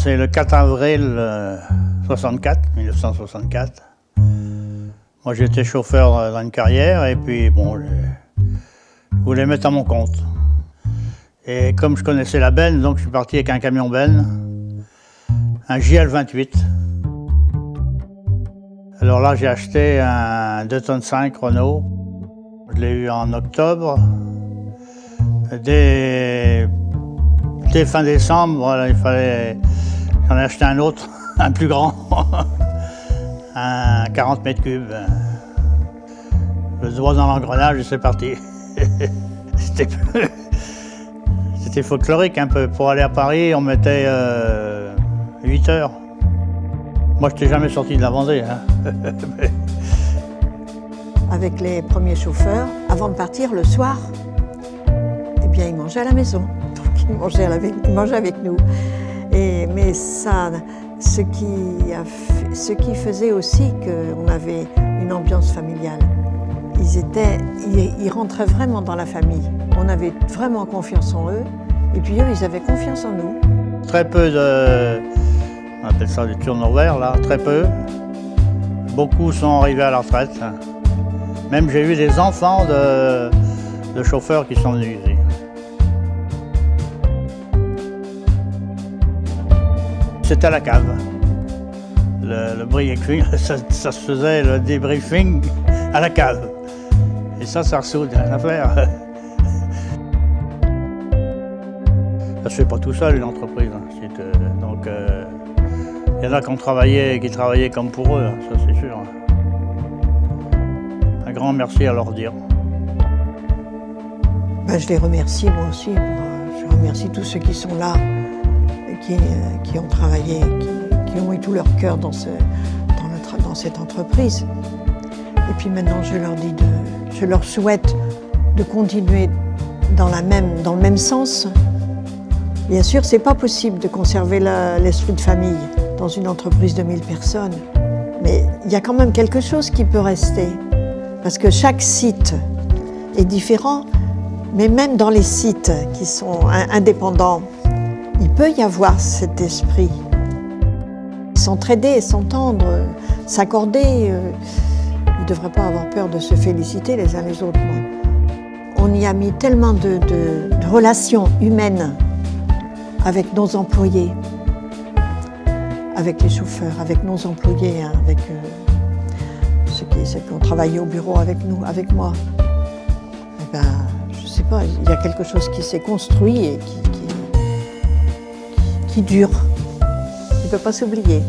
commencé le 4 avril 1964. Moi j'étais chauffeur dans une carrière et puis bon, je voulais mettre à mon compte. Et comme je connaissais la benne, donc je suis parti avec un camion benne, un JL28. Alors là j'ai acheté un 2,5 tonnes Renault. Je l'ai eu en octobre. Dès fin décembre, voilà, j'en ai acheté un autre, un plus grand, un 40 mètres cubes. Le doigt dans l'engrenage et c'est parti. C'était folklorique un peu. Pour aller à Paris, on mettait 8 heures. Moi, je n'étais jamais sorti de la Vendée. Hein. Avec les premiers chauffeurs, avant de partir le soir, eh bien, ils mangeaient à la maison. Donc, ils mangeaient avec nous. Mais ça, ce qui faisait aussi qu'on avait une ambiance familiale. Ils rentraient vraiment dans la famille. On avait vraiment confiance en eux. Et puis eux, ils avaient confiance en nous. Très peu de... On appelle ça du turnover, là, très peu. Beaucoup sont arrivés à la retraite. Même j'ai eu des enfants de chauffeurs qui sont venus ici. C'était à la cave. Le briefing, ça se faisait le débriefing à la cave. Et ça ressout l'affaire. Ça se fait pas tout seul, une entreprise. Donc, il y en a qui travaillaient comme pour eux, ça c'est sûr. Un grand merci à leur dire. Ben, je les remercie moi aussi. Je remercie tous ceux qui sont là, qui ont travaillé, qui ont eu tout leur cœur dans cette entreprise. Et puis maintenant, je leur souhaite de continuer dans le même sens. Bien sûr, c'est pas possible de conserver l'esprit de famille dans une entreprise de 1000 personnes. Mais il y a quand même quelque chose qui peut rester. Parce que chaque site est différent, mais même dans les sites qui sont indépendants, il peut y avoir cet esprit. S'entraider, s'entendre, s'accorder, ils ne devraient pas avoir peur de se féliciter les uns les autres. On y a mis tellement de relations humaines avec nos employés, avec les chauffeurs, avec nos employés, hein, avec ceux qui ont travaillé au bureau avec nous, avec moi. Eh ben, je sais pas, il y a quelque chose qui s'est construit et qui dure, qui ne peut pas s'oublier.